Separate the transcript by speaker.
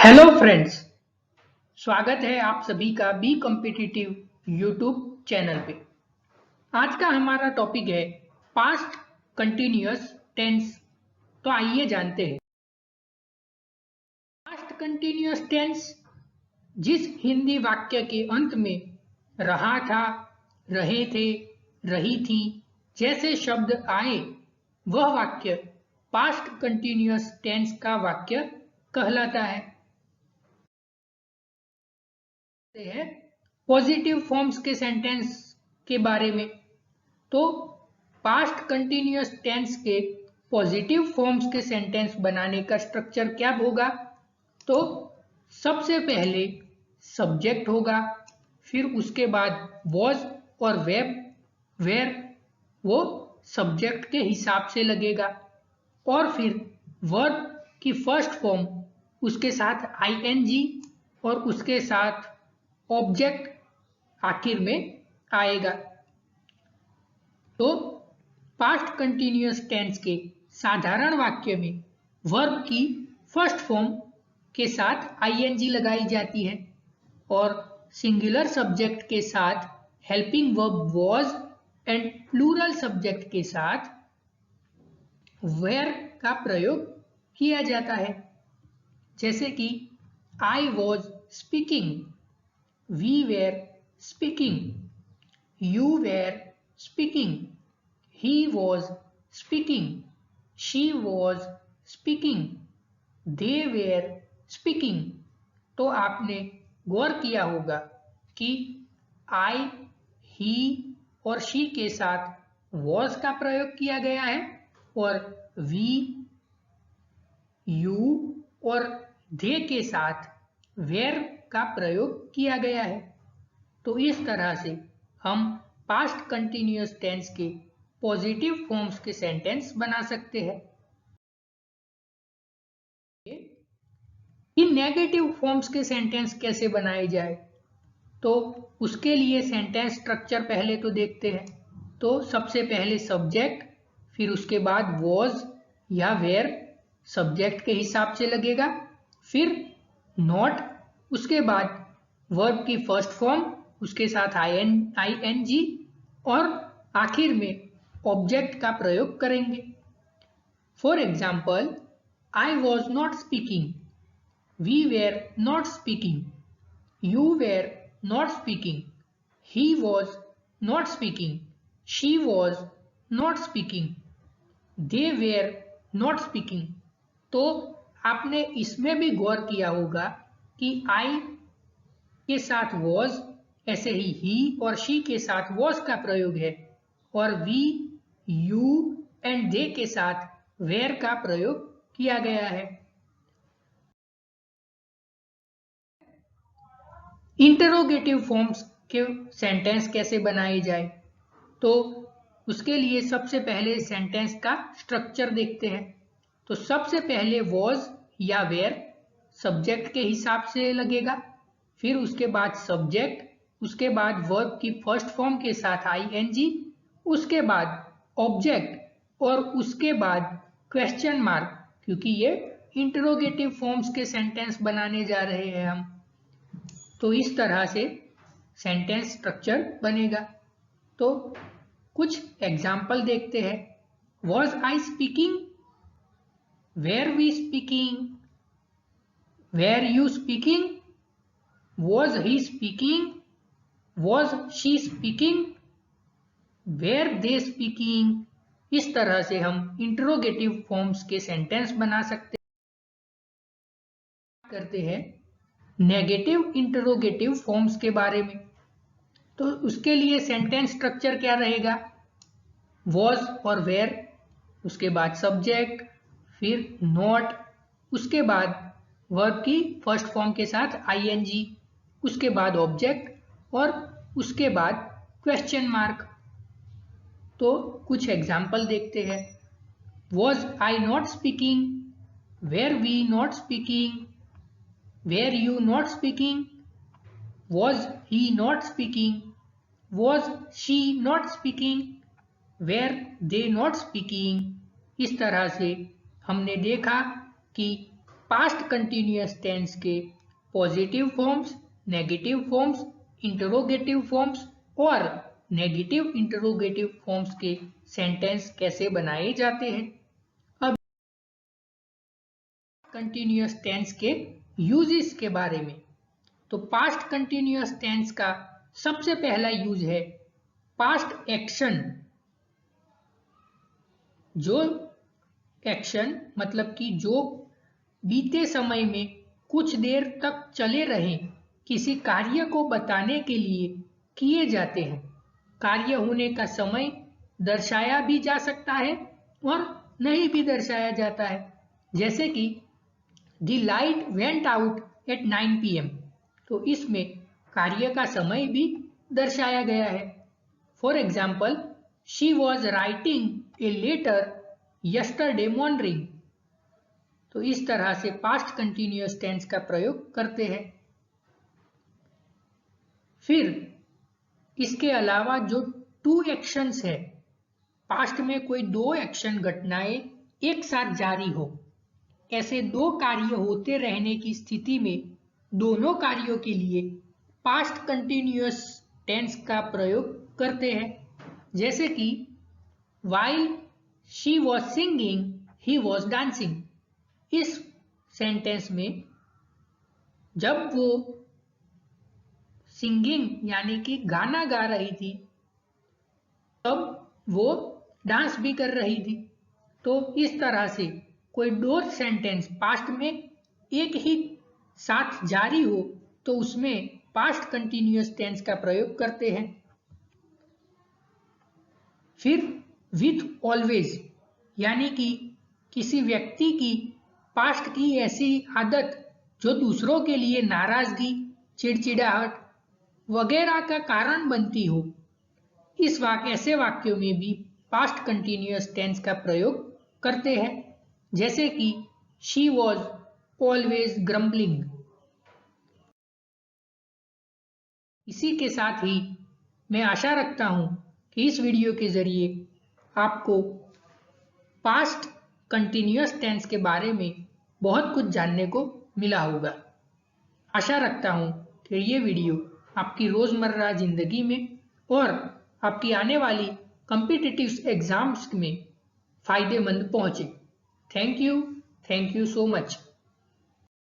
Speaker 1: Hello friends, स्वागत है आप सभी का बी कॉम्पिटिटिव यूट्यूब चैनल पे। आज का हमारा टॉपिक है पास्ट कंटिन्यूअस टेंस। तो आइए जानते हैं। पास्ट कंटिन्यूअस टेंस जिस हिंदी वाक्य के अंत में रहा था, रहे थे, रही थी जैसे शब्द आए वह वाक्य पास्ट कंटिन्यूअस टेंस का वाक्य कहलाता है। है पॉजिटिव फॉर्म्स के सेंटेंस के बारे में। तो पास्ट कंटिन्यूअस टेंस के पॉजिटिव फॉर्म्स के सेंटेंस बनाने का स्ट्रक्चर क्या होगा? तो सबसे पहले सब्जेक्ट होगा, फिर उसके बाद वॉज और वेयर वो सब्जेक्ट के हिसाब से लगेगा, और फिर वर्ब की फर्स्ट फॉर्म उसके साथ आईएनजी और उसके साथ ऑब्जेक्ट आखिर में आएगा। तो पास्ट कंटिन्यूअस टेंस के साधारण वाक्य में वर्ब की फर्स्ट फॉर्म के साथ आईएनजी लगाई जाती है और सिंगुलर सब्जेक्ट के साथ helping verb was and plural subject के साथ वेयर का प्रयोग किया जाता है। जैसे कि I was speaking, we were speaking, you were speaking, he was speaking, she was speaking, they were speaking। तो आपने गौर किया होगा कि I, he और she के साथ was का प्रयोग किया गया है और we, you और they के साथ were का प्रयोग किया गया है। तो इस तरह से हम पास्ट कंटिन्यूअस टेंस के पॉजिटिव फॉर्म्स के सेंटेंस बना सकते हैं। इन नेगेटिव फॉर्म्स के सेंटेंस कैसे बनाए जाए, तो उसके लिए सेंटेंस स्ट्रक्चर पहले तो देखते हैं। तो सबसे पहले सब्जेक्ट, फिर उसके बाद वॉज या वेयर सब्जेक्ट के हिसाब से लगेगा, फिर नॉट, उसके बाद वर्ब की फर्स्ट फॉर्म उसके साथ आईएनजी और आखिर में ऑब्जेक्ट का प्रयोग करेंगे। For example, I was not speaking, we were not speaking, you were not speaking, he was not speaking, she was not speaking, they were not speaking. तो आपने इसमें भी गौर किया होगा कि आई के साथ वॉज, ऐसे ही और शी के साथ वॉज का प्रयोग है और वी, यू एंड दे के साथ वेयर का प्रयोग किया गया है। इंटरोगेटिव फॉर्म्स के सेंटेंस कैसे बनाए जाए, तो उसके लिए सबसे पहले सेंटेंस का स्ट्रक्चर देखते हैं। तो सबसे पहले वॉज या वेयर सब्जेक्ट के हिसाब से लगेगा, फिर उसके बाद सब्जेक्ट, उसके बाद वर्ब की फर्स्ट फॉर्म के साथ आईएनजी, उसके बाद ऑब्जेक्ट और उसके बाद क्वेश्चन मार्क, क्योंकि ये इंटरोगेटिव फॉर्म्स के सेंटेंस बनाने जा रहे हैं हम। तो इस तरह से सेंटेंस स्ट्रक्चर बनेगा। तो कुछ एग्जाम्पल देखते हैं। Was I speaking, were we speaking, were you speaking, was he speaking, was she speaking, were they speaking। इस तरह से हम इंटरोगेटिव फॉर्म्स के सेंटेंस बना सकते करते हैं नेगेटिव इंटरोगेटिव फॉर्म्स के बारे में। तो उसके लिए सेंटेंस स्ट्रक्चर क्या रहेगा? was और where, उसके बाद सब्जेक्ट, फिर नॉट, उसके बाद वर्ब की फर्स्ट फॉर्म के साथ आईएनजी, उसके बाद ऑब्जेक्ट और उसके बाद क्वेश्चन मार्क। तो कुछ एग्जाम्पल देखते हैं। Was I not speaking, were we not speaking, were you not speaking, was he not speaking, was she not speaking, were they not speaking. इस तरह से हमने देखा कि पास्ट कंटिन्यूअस टेंस के positive forms, negative forms, interrogative forms और negative interrogative forms के sentence कैसे बनाए जाते हैं। अब कंटिन्यूअस टेंस के यूजेस के बारे में, तो पास्ट कंटिन्यूअस टेंस का सबसे पहला यूज है पास्ट एक्शन। जो एक्शन मतलब कि जो बीते समय में कुछ देर तक चले रहे किसी कार्य को बताने के लिए किए जाते हैं। कार्य होने का समय दर्शाया भी जा सकता है और नहीं भी दर्शाया जाता है, जैसे कि the light went out at 9 PM, तो इसमें कार्य का समय भी दर्शाया गया है। For example, she was writing a letter yesterday morning, तो इस तरह से पास्ट कंटिन्यूअस टेंस का प्रयोग करते हैं। फिर इसके अलावा जो टू एक्शंस है, पास्ट में कोई दो एक्शन घटनाएं एक साथ जारी हो, ऐसे दो कार्य होते रहने की स्थिति में दोनों कार्यों के लिए पास्ट कंटिन्यूअस टेंस का प्रयोग करते हैं, जैसे कि while she was singing he was dancing। इस सेंटेंस में जब वो सिंगिंग यानी कि गाना गा रही थी तब वो डांस भी कर रही थी। तो इस तरह से कोई दो सेंटेंस पास्ट में एक ही साथ जारी हो तो उसमें पास्ट कंटिन्यूअस टेंस का प्रयोग करते हैं। फिर विथ ऑलवेज, यानी कि किसी व्यक्ति की पास्ट की ऐसी आदत जो दूसरों के लिए नाराजगी, चिड़चिड़ाहट वगैरह का कारण बनती हो, इस ऐसे वाक्यों में भी पास्ट कंटिन्यूअस टेंस का प्रयोग करते हैं, जैसे कि शी वॉज ऑलवेज ग्रम्बलिंग। इसी के साथ ही मैं आशा रखता हूं कि इस वीडियो के जरिए आपको पास्ट कंटिन्यूअस टेंस के बारे में बहुत कुछ जानने को मिला होगा। आशा रखता हूं कि ये वीडियो आपकी रोजमर्रा जिंदगी में और आपकी आने वाली कॉम्पिटिटिव एग्जाम्स में फायदेमंद पहुंचे। Thank you so much.